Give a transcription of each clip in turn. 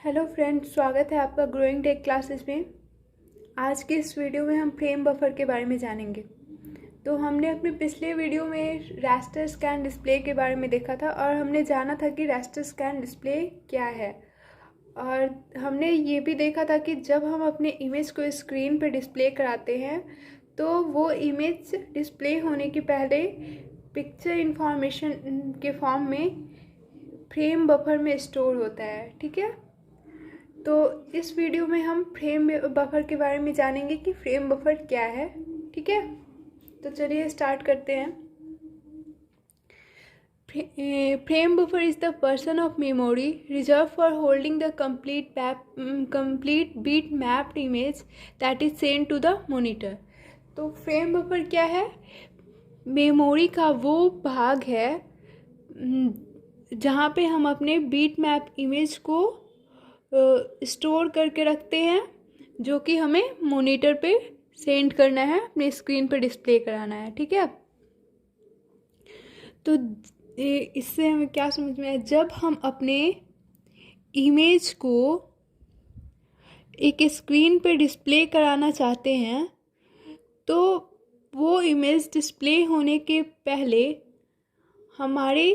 Hello friends, स्वागत है आपका ग्रोइंग टेक क्लासेस में। आज के इस वीडियो में हम फ्रेम बफर के बारे में जानेंगे। तो हमने अपने पिछले वीडियो में रास्टर स्कैन डिस्प्ले के बारे में देखा था और हमने जाना था कि रास्टर स्कैन डिस्प्ले क्या है। और हमने ये भी देखा था कि जब हम अपने इमेज को स्क्रीन पर डिस्प्ले कराते हैं तो वो इमेज डिस्प्ले होने के पहले पिक्चर इंफॉर्मेशन के फॉर्म में फ्रेम बफर में स्टोर होता है। ठीक है, तो इस वीडियो में हम फ्रेम बफर के बारे में जानेंगे कि फ्रेम बफर क्या है। ठीक है, तो चलिए स्टार्ट करते हैं। Frame buffer is the portion of memory reserve for holding the complete bit mapped image that is send to the monitor. तो फ्रेम बफर क्या है? मेमोरी का वो भाग है जहाँ पे हम अपने बीट मैप इमेज को स्टोर करके रखते हैं, जो कि हमें मॉनिटर पे सेंड करना है, अपने स्क्रीन पे डिस्प्ले कराना है। ठीक है, तो इससे हमें क्या समझ में आया? जब हम अपने इमेज को एक स्क्रीन पे डिस्प्ले कराना चाहते हैं तो वो इमेज डिस्प्ले होने के पहले हमारे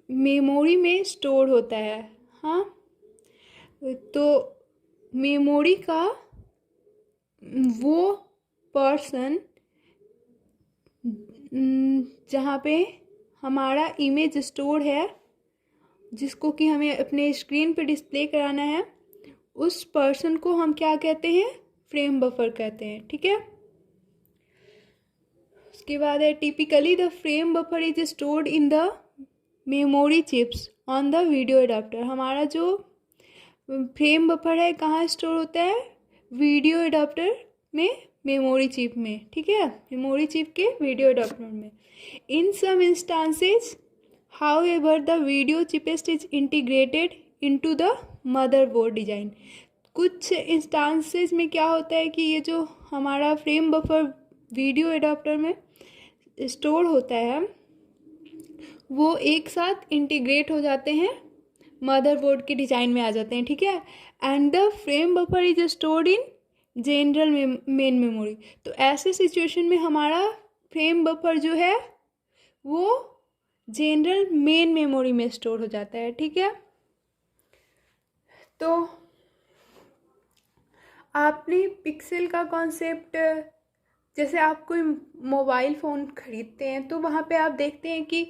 मेमोरी में स्टोर होता है। हाँ, तो मेमोरी का वो पर्सन जहाँ पे हमारा इमेज स्टोर है, जिसको कि हमें अपने स्क्रीन पे डिस्प्ले कराना है, उस पर्सन को हम क्या कहते हैं? फ्रेम बफर कहते हैं। ठीक है, उसके बाद है typically the frame buffer is stored in the memory chips on the video adapter. हमारा जो फ्रेम बफर है कहाँ स्टोर होता है? वीडियो एडाप्टर में, मेमोरी चिप में। ठीक है, मेमोरी चिप के वीडियो एडाप्टर में। In some instances however the video chipset is integrated into the motherboard design. कुछ इंस्टांसेस में क्या होता है कि ये जो हमारा फ्रेम बफर वीडियो एडाप्टर में स्टोर होता है वो एक साथ इंटीग्रेट हो जाते हैं, मदरबोर्ड के डिज़ाइन में आ जाते हैं। ठीक है, and the frame buffer is stored in general main memory. तो ऐसे सिचुएशन में हमारा फ्रेम बफर जो है वो जनरल मेन मेमोरी में स्टोर हो जाता है। ठीक है, तो आपने पिक्सेल का कॉन्सेप्ट, जैसे आप कोई मोबाइल फ़ोन ख़रीदते हैं तो वहाँ पे आप देखते हैं कि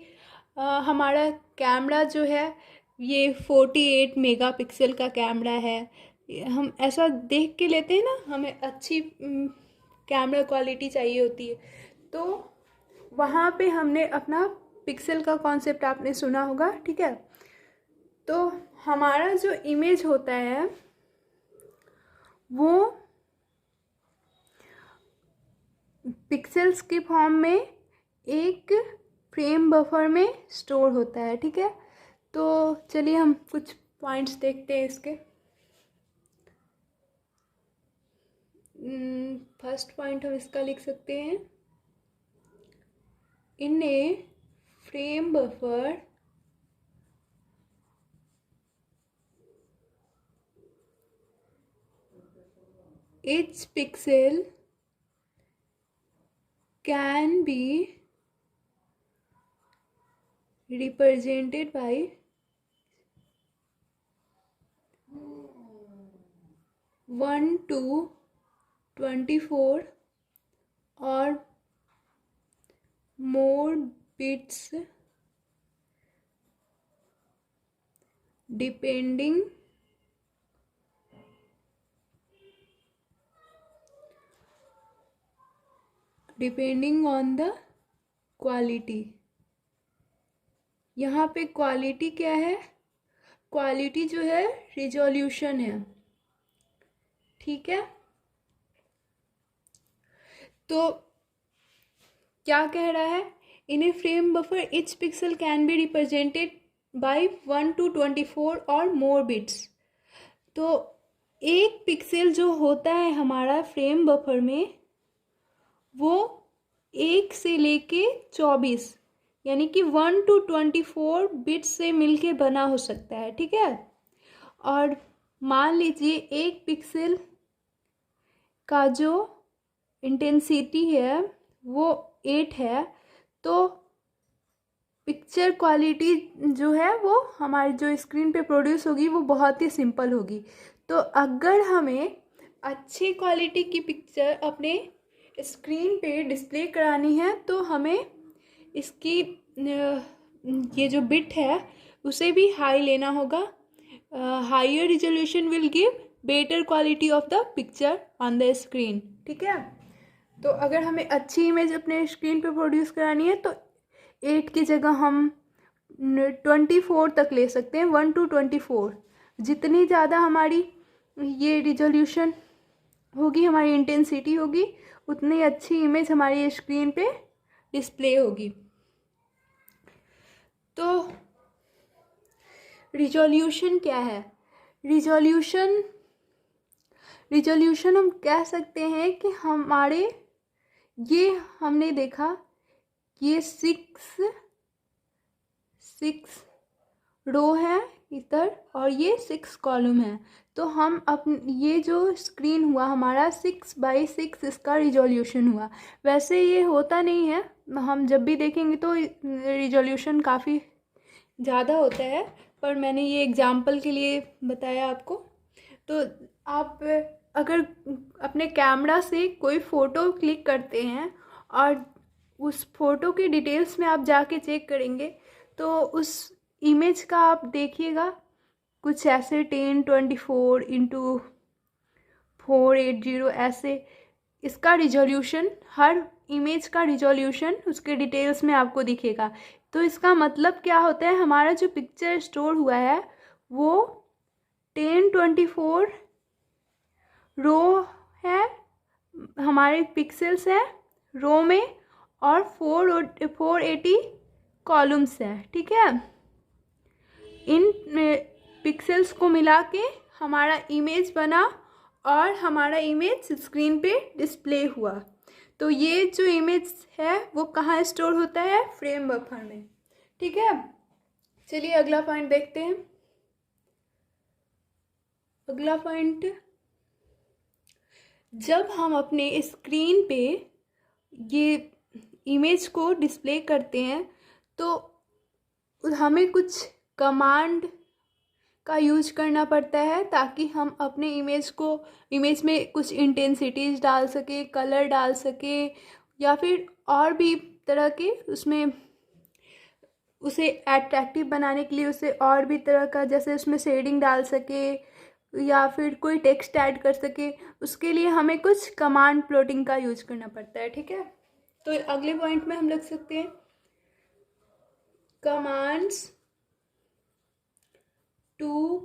हमारा कैमरा जो है ये 48 मेगापिक्सल का कैमरा है। हम ऐसा देख के लेते हैं ना, हमें अच्छी कैमरा क्वालिटी चाहिए होती है, तो वहाँ पे हमने अपना पिक्सल का कॉन्सेप्ट आपने सुना होगा। ठीक है, तो हमारा जो इमेज होता है वो पिक्सेल्स के फॉर्म में एक फ्रेम बफर में स्टोर होता है। ठीक है, तो चलिए हम कुछ पॉइंट्स देखते हैं इसके। फर्स्ट पॉइंट हम इसका लिख सकते हैं, in a frame buffer each pixel can be represented by 1 to 24 or more bits depending on the quality. यहाँ पे क्वालिटी क्या है? क्वालिटी जो है रिजोल्यूशन है। ठीक है, तो क्या कह रहा है? In a frame buffer each pixel can be represented by 1 to 24 और मोर बिट्स। तो एक पिक्सल जो होता है हमारा फ्रेम बफर में वो 1 से लेके 24 यानी कि 1 to 24 बिट्स से मिलके बना हो सकता है। ठीक है, और मान लीजिए एक पिक्सल का जो इंटेंसिटी है वो 8 है, तो पिक्चर क्वालिटी जो है वो हमारी जो स्क्रीन पे प्रोड्यूस होगी वो बहुत ही सिंपल होगी। तो अगर हमें अच्छी क्वालिटी की पिक्चर अपने स्क्रीन पे डिस्प्ले करानी है तो हमें इसकी ये जो बिट है उसे भी हाई लेना होगा। Higher resolution will give better quality of the picture on the screen. ठीक है, तो अगर हमें अच्छी इमेज अपने स्क्रीन पे प्रोड्यूस करानी है तो 8 की जगह हम 24 तक ले सकते हैं, 1 to 24। जितनी ज़्यादा हमारी ये रिजोल्यूशन होगी, हमारी इंटेंसिटी होगी, उतनी अच्छी इमेज हमारी स्क्रीन पे डिस्प्ले होगी। तो रिजोल्यूशन क्या है? रिजोल्यूशन हम कह सकते हैं कि हमारे ये हमने देखा ये सिक्स रो है इधर और ये 6 कॉलम है। तो हम ये जो स्क्रीन हुआ हमारा 6x6 इसका रिजोल्यूशन हुआ। वैसे ये होता नहीं है, हम जब भी देखेंगे तो रिजोल्यूशन काफ़ी ज़्यादा होता है, पर मैंने ये एग्जाम्पल के लिए बताया आपको। तो आप अगर अपने कैमरा से कोई फ़ोटो क्लिक करते हैं और उस फोटो की डिटेल्स में आप जाके चेक करेंगे तो उस इमेज का आप देखिएगा कुछ ऐसे 1024x480 ऐसे इसका रिजोल्यूशन, हर इमेज का रिजोल्यूशन उसके डिटेल्स में आपको दिखेगा। तो इसका मतलब क्या होता है, हमारा जो पिक्चर स्टोर हुआ है वो 1024 रो है, हमारे पिक्सल्स है रो में, और 480 कॉलम्स है। ठीक है, इन पिक्सल्स को मिला के हमारा इमेज बना और हमारा इमेज स्क्रीन पे डिस्प्ले हुआ। तो ये जो इमेज है वो कहाँ स्टोर होता है? फ्रेम बफर में। ठीक है, चलिए अगला पॉइंट देखते हैं। अगला पॉइंट, जब हम अपने स्क्रीन पे ये इमेज को डिस्प्ले करते हैं तो हमें कुछ कमांड का यूज करना पड़ता है ताकि हम अपने इमेज में कुछ इंटेंसिटीज डाल सके, कलर डाल सके, या फिर और भी तरह के उसमें उसे अट्रैक्टिव बनाने के लिए उसे और भी तरह का, जैसे उसमें शेडिंग डाल सके या फिर कोई टेक्स्ट ऐड कर सके, उसके लिए हमें कुछ कमांड प्लॉटिंग का यूज करना पड़ता है। ठीक है, तो अगले पॉइंट में हम लिख सकते हैं commands to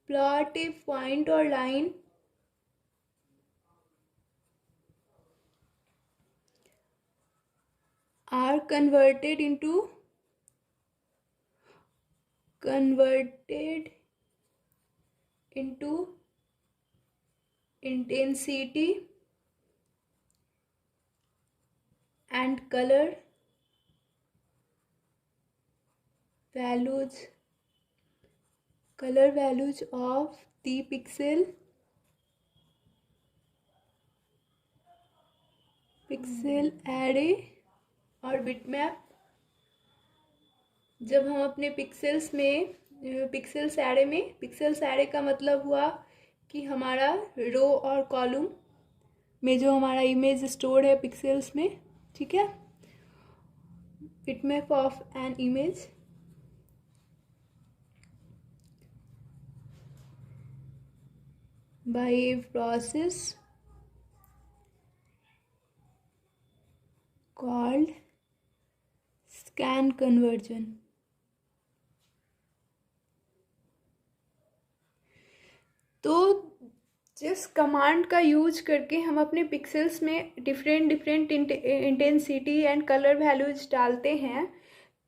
plot a point और line are converted into intensity and color values of the pixel array और बिटमैप। जब हम अपने पिक्सेल्स एरे का मतलब हुआ कि हमारा रो और कॉलम में जो हमारा इमेज स्टोर है पिक्सेल्स में। ठीक है, bitmap of an image by a process called scan conversion। तो जिस कमांड का यूज करके हम अपने पिक्सेल्स में different intensity and colour values डालते हैं,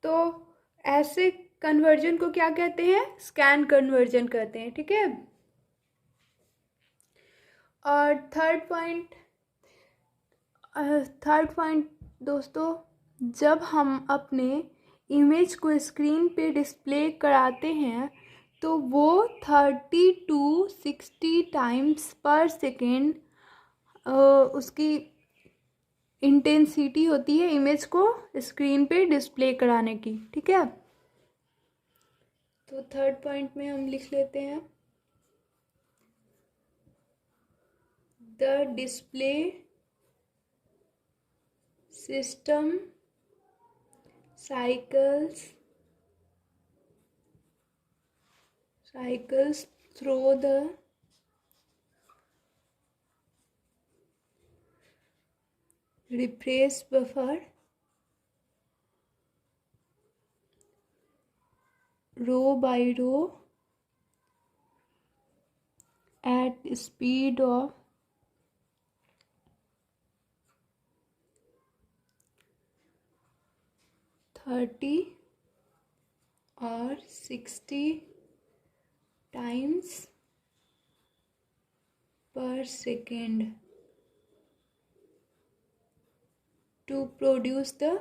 तो ऐसे कन्वर्जन को क्या कहते हैं? स्कैन कन्वर्जन कहते हैं। ठीक है, और थर्ड पॉइंट दोस्तों, जब हम अपने इमेज को स्क्रीन पे डिस्प्ले कराते हैं तो वो 30 to 60 टाइम्स पर सेकेंड उसकी इंटेंसिटी होती है इमेज को स्क्रीन पे डिस्प्ले कराने की। ठीक है, तो थर्ड पॉइंट में हम लिख लेते हैं the display system cycles through the refresh buffer row by row at speed of 30 or 60 times per second to produce the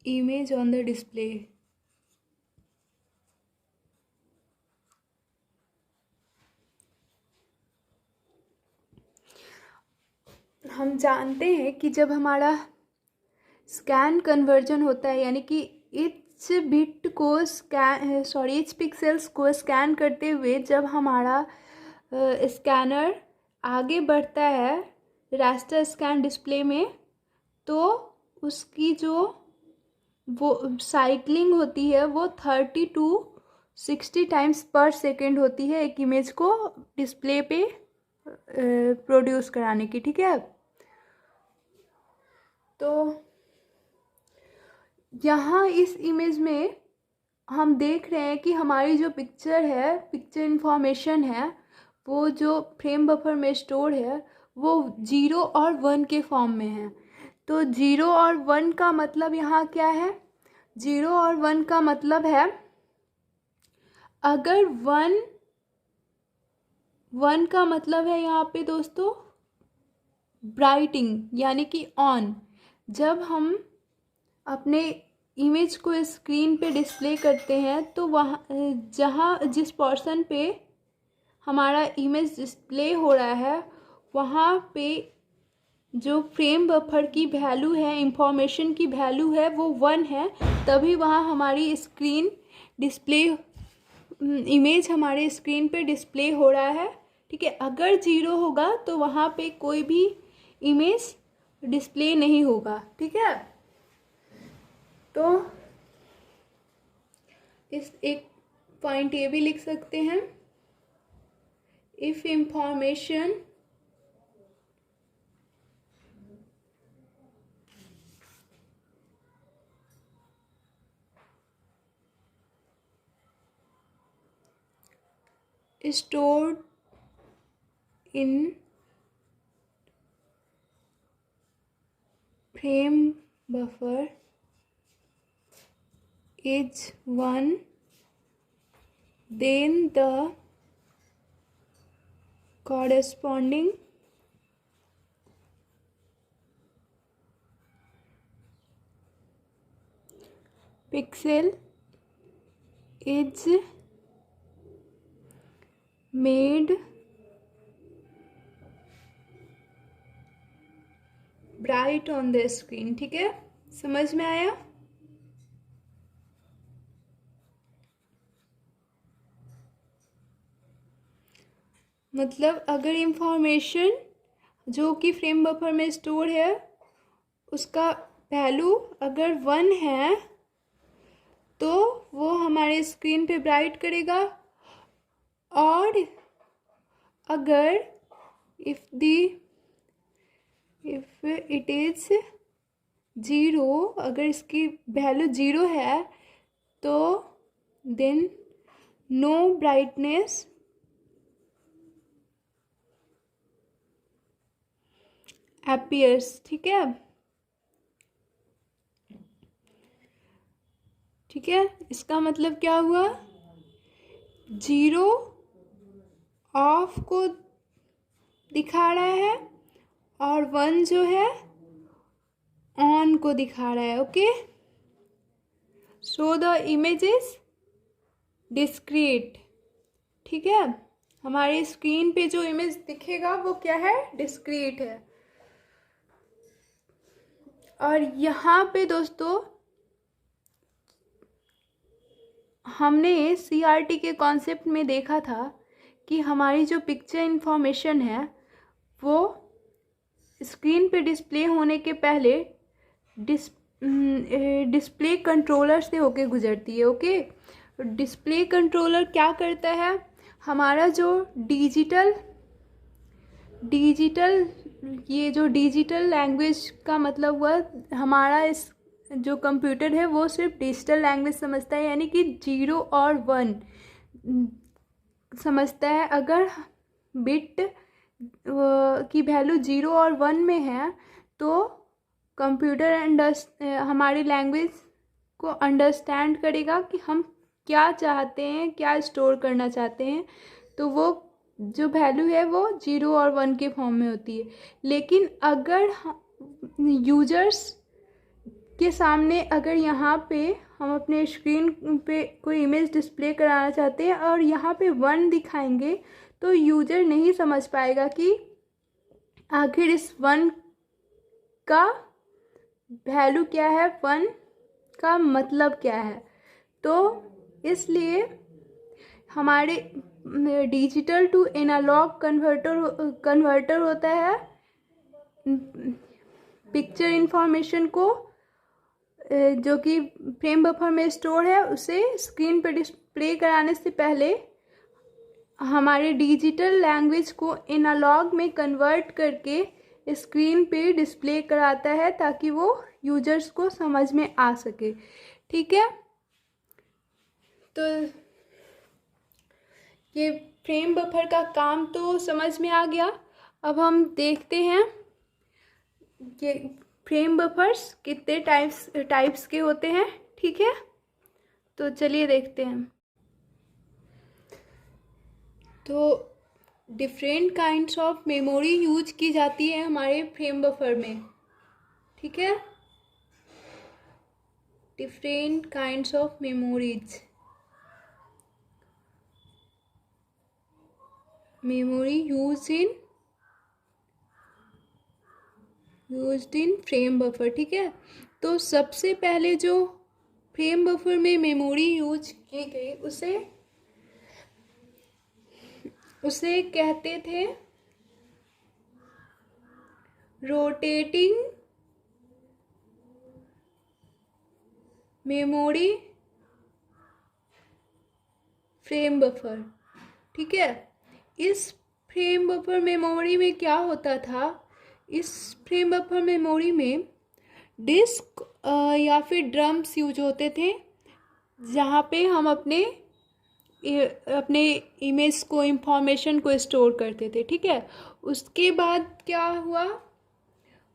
image on the display. हम जानते हैं कि जब हमारा स्कैन कन्वर्जन होता है, यानी कि इच बिट को इच पिक्सेल्स को स्कैन करते हुए जब हमारा स्कैनर आगे बढ़ता है रास्टर स्कैन डिस्प्ले में, तो उसकी जो वो साइक्लिंग होती है वो 30 to 60 टाइम्स पर सेकेंड होती है एक इमेज को डिस्प्ले पे प्रोड्यूस कराने की। ठीक है, तो यहाँ इस इमेज में हम देख रहे हैं कि हमारी जो पिक्चर इंफॉर्मेशन है वो जो फ्रेम बफर में स्टोर है वो 0 और 1 के फॉर्म में है। तो 0 और 1 का मतलब यहाँ क्या है? 0 और 1 का मतलब है अगर 1 का मतलब है यहाँ पे दोस्तों ब्राइटिंग, यानी कि ऑन। जब हम अपने इमेज को स्क्रीन पे डिस्प्ले करते हैं तो वहाँ जिस पोर्शन पे हमारा इमेज डिस्प्ले हो रहा है वहाँ पे जो फ्रेम बफर की वैल्यू है, इंफॉर्मेशन की वैल्यू है, वो 1 है, तभी वहाँ हमारी स्क्रीन डिस्प्ले इमेज हमारे स्क्रीन पे डिस्प्ले हो रहा है। ठीक है, अगर 0 होगा तो वहाँ पे कोई भी इमेज डिस्प्ले नहीं होगा। ठीक है, तो इस एक पॉइंट ये भी लिख सकते हैं, if information stored in frame buffer is 1, then the corresponding pixel is made bright on the screen। ठीक है, समझ में आया? मतलब अगर इंफॉर्मेशन जो कि फ्रेम बफर में स्टोर है उसका वैल्यू अगर 1 है तो वो हमारे स्क्रीन पे ब्राइट करेगा, और अगर इफ इट इज 0, अगर इसकी वैल्यू 0 है तो देन नो ब्राइटनेस appears। ठीक है, ठीक है, इसका मतलब क्या हुआ? 0 ऑफ को दिखा रहा है और 1 जो है ऑन को दिखा रहा है। Okay, so the image is discrete. ठीक है, हमारी स्क्रीन पे जो इमेज दिखेगा वो क्या है, डिस्क्रीट है। और यहाँ पे दोस्तों हमने सीआरटी के कॉन्सेप्ट में देखा था कि हमारी जो पिक्चर इंफॉर्मेशन है वो स्क्रीन पे डिस्प्ले होने के पहले डिस्प्ले कंट्रोलर से होके गुजरती है। ओके, डिस्प्ले कंट्रोलर क्या करता है, हमारा जो डिजिटल ये जो डिजिटल लैंग्वेज का मतलब हुआ, हमारा इस जो कंप्यूटर है वो सिर्फ डिजिटल लैंग्वेज समझता है, यानी कि 0 और 1 समझता है। अगर बिट की वैल्यू 0 और 1 में है तो कंप्यूटर हमारी लैंग्वेज को अंडरस्टैंड करेगा कि हम क्या चाहते हैं, क्या स्टोर करना चाहते हैं, तो वो जो वैल्यू है वो 0 और 1 के फॉर्म में होती है। लेकिन अगर यूजर्स के सामने अगर यहाँ पे हम अपने स्क्रीन पे कोई इमेज डिस्प्ले कराना चाहते हैं और यहाँ पे 1 दिखाएंगे तो यूजर नहीं समझ पाएगा कि आखिर इस 1 का वैल्यू क्या है, 1 का मतलब क्या है। तो इसलिए हमारे डिजिटल टू एनालॉग कन्वर्टर होता है पिक्चर इंफॉर्मेशन को जो कि फ्रेम बफर में स्टोर है उसे स्क्रीन पर डिस्प्ले कराने से पहले हमारे डिजिटल लैंग्वेज को एनालॉग में कन्वर्ट करके स्क्रीन पे डिस्प्ले कराता है ताकि वो यूजर्स को समझ में आ सके। ठीक है, तो ये फ्रेम बफर का काम तो समझ में आ गया। अब हम देखते हैं ये फ्रेम बफर्स कितने टाइप्स के होते हैं। ठीक है, तो चलिए देखते हैं। तो different kinds of memory use की जाती है हमारे फ्रेम बफर में। ठीक है, different kinds of memories, memory used in frame buffer. ठीक है, तो सबसे पहले जो फ्रेम बफर में मेमोरी यूज की गई उसे कहते थे रोटेटिंग मेमोरी फ्रेम बफर। ठीक है, इस फ्रेम बफर मेमोरी में क्या होता था, इस फ्रेम बफर मेमोरी में डिस्क या फिर ड्रम्स यूज होते थे जहाँ पे हम अपने इमेज को, इंफॉर्मेशन को स्टोर करते थे। ठीक है, उसके बाद क्या हुआ,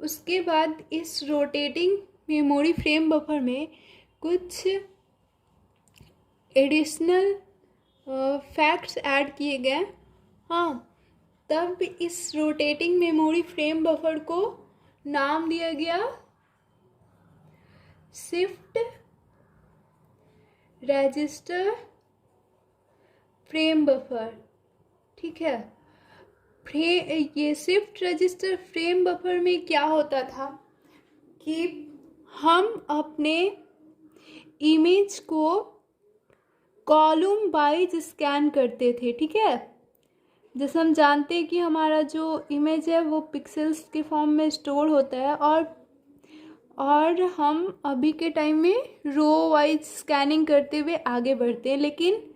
उसके बाद इस रोटेटिंग मेमोरी फ्रेम बफर में कुछ एडिशनल फैक्ट्स ऐड किए गए। हाँ, तब इस रोटेटिंग मेमोरी फ्रेम बफर को नाम दिया गया शिफ्ट रजिस्टर फ्रेम बफर। ठीक है, ये शिफ्ट रजिस्टर फ्रेम बफर में क्या होता था कि हम अपने इमेज को कॉलम वाइज स्कैन करते थे। ठीक है, जैसे हम जानते हैं कि हमारा जो इमेज है वो पिक्सेल्स के फॉर्म में स्टोर होता है और हम अभी के टाइम में रो वाइज स्कैनिंग करते हुए आगे बढ़ते हैं। लेकिन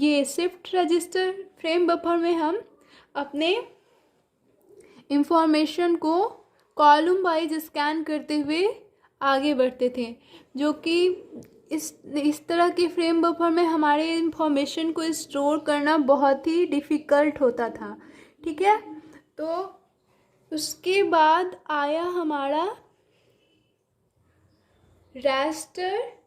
ये शिफ्ट रजिस्टर फ्रेम बफर में हम अपने इंफॉर्मेशन को कॉलम वाइज स्कैन करते हुए आगे बढ़ते थे, जो कि इस तरह के फ्रेम बफर में हमारे इंफॉर्मेशन को स्टोर करना बहुत ही डिफ़िकल्ट होता था। ठीक है, तो उसके बाद आया हमारा रास्टर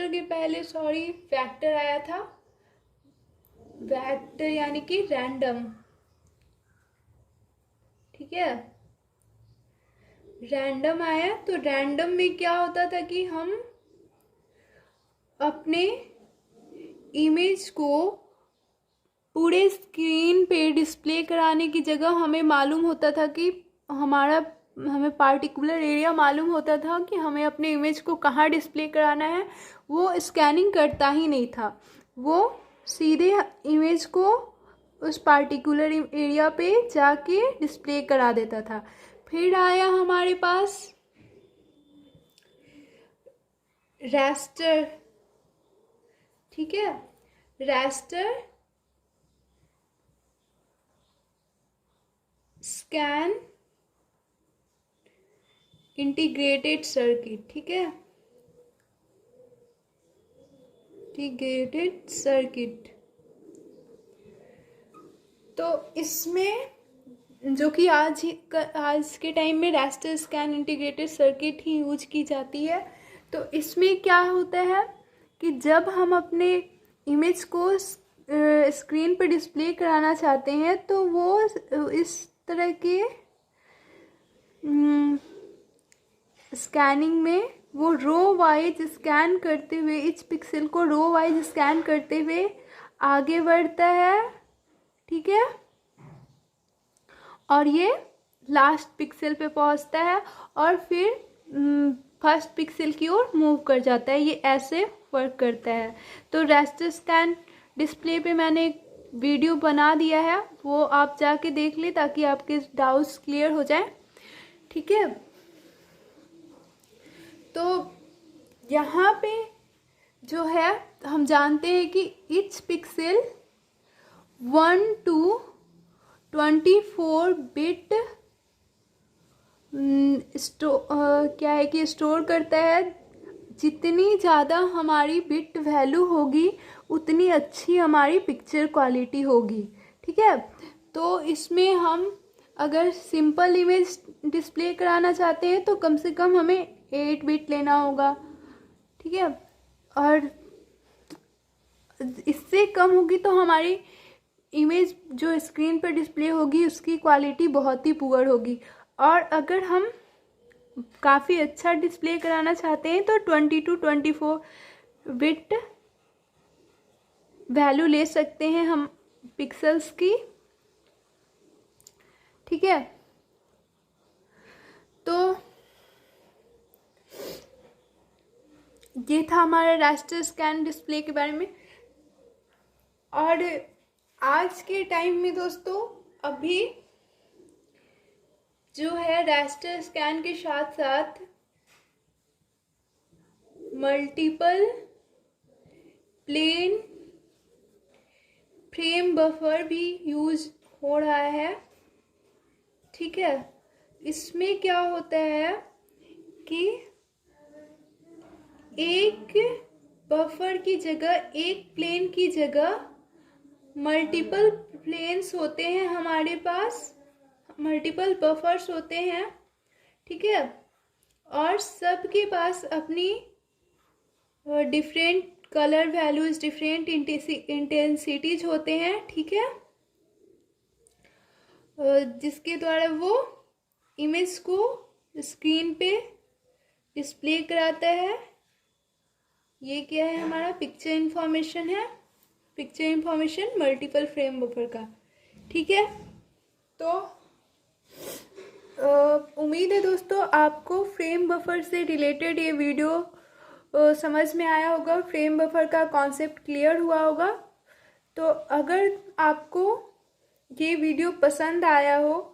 के पहले फैक्टर आया था वेक्टर यानी कि रैंडम, ठीक है। रैंडम आया तो रैंडम में क्या होता था कि हम अपने इमेज को पूरे स्क्रीन पे डिस्प्ले कराने की जगह हमें मालूम होता था कि हमें पार्टिकुलर एरिया मालूम होता था कि हमें अपने इमेज को कहाँ डिस्प्ले कराना है। वो स्कैनिंग करता ही नहीं था, वो सीधे इमेज को उस पार्टिकुलर एरिया पे जाके डिस्प्ले करा देता था। फिर आया हमारे पास रैस्टर, ठीक है। रैस्टर स्कैन इंटीग्रेटेड सर्किट, ठीक है, इंटीग्रेटेड सर्किट। तो इसमें जो कि आज के टाइम में रैस्टर स्कैन इंटीग्रेटेड सर्किट ही यूज की जाती है। तो इसमें क्या होता है कि जब हम अपने इमेज को स्क्रीन पर डिस्प्ले कराना चाहते हैं तो वो इस तरह के स्कैनिंग में वो रो वाइज स्कैन करते हुए, इच पिक्सल को रो वाइज स्कैन करते हुए आगे बढ़ता है, ठीक है। और ये लास्ट पिक्सल पे पहुंचता है और फिर फर्स्ट पिक्सल की ओर मूव कर जाता है। ये ऐसे वर्क करता है। तो रैस्टर स्कैन डिस्प्ले पे मैंने एक वीडियो बना दिया है, वो आप जाके देख लें ताकि आपके डाउट्स क्लियर हो जाए, ठीक है। तो यहाँ पे जो है हम जानते हैं कि ईच पिक्सल 1 to 24 बिट क्या है कि स्टोर करता है। जितनी ज़्यादा हमारी बिट वैल्यू होगी उतनी अच्छी हमारी पिक्चर क्वालिटी होगी, ठीक है। तो इसमें हम अगर सिंपल इमेज डिस्प्ले कराना चाहते हैं तो कम से कम हमें 8 बिट लेना होगा, ठीक है। और इससे कम होगी तो हमारी इमेज जो स्क्रीन पर डिस्प्ले होगी उसकी क्वालिटी बहुत ही पुअर होगी। और अगर हम काफ़ी अच्छा डिस्प्ले कराना चाहते हैं तो 20 to 24 बिट वैल्यू ले सकते हैं हम पिक्सल्स की, ठीक है। तो ये था हमारा रैस्टर स्कैन डिस्प्ले के बारे में। और आज के टाइम में दोस्तों अभी जो है रैस्टर स्कैन के साथ साथ मल्टीपल प्लेन फ्रेम बफर भी यूज हो रहा है, ठीक है। इसमें क्या होता है कि एक बफर की जगह, एक प्लेन की जगह मल्टीपल प्लेन्स होते हैं हमारे पास, मल्टीपल बफर्स होते हैं, ठीक है। और सबके पास अपनी different colour values, different intensities होते हैं, ठीक है। जिसके द्वारा वो इमेज को स्क्रीन पे डिस्प्ले कराता है। ये क्या है, हमारा पिक्चर इंफॉर्मेशन है, picture information multiple frame buffer का, ठीक है। तो उम्मीद है दोस्तों आपको फ्रेम बफर से रिलेटेड ये वीडियो समझ में आया होगा, फ्रेम बफर का कॉन्सेप्ट क्लियर हुआ होगा। तो अगर आपको ये वीडियो पसंद आया हो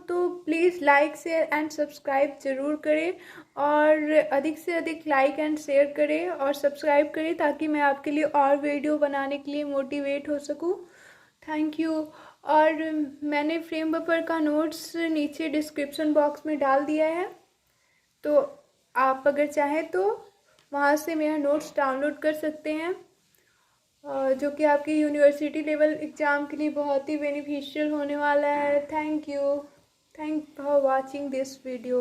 तो please like share and subscribe ज़रूर करें, और अधिक से अधिक लाइक एंड शेयर करें और सब्सक्राइब करें ताकि मैं आपके लिए और वीडियो बनाने के लिए मोटिवेट हो सकूं। Thank you. और मैंने फ्रेम बफर का नोट्स नीचे डिस्क्रिप्शन बॉक्स में डाल दिया है, तो आप अगर चाहें तो वहाँ से मेरा नोट्स डाउनलोड कर सकते हैं, जो कि आपके यूनिवर्सिटी लेवल एग्ज़ाम के लिए बहुत ही बेनिफिशियल होने वाला है। Thank you for watching this video.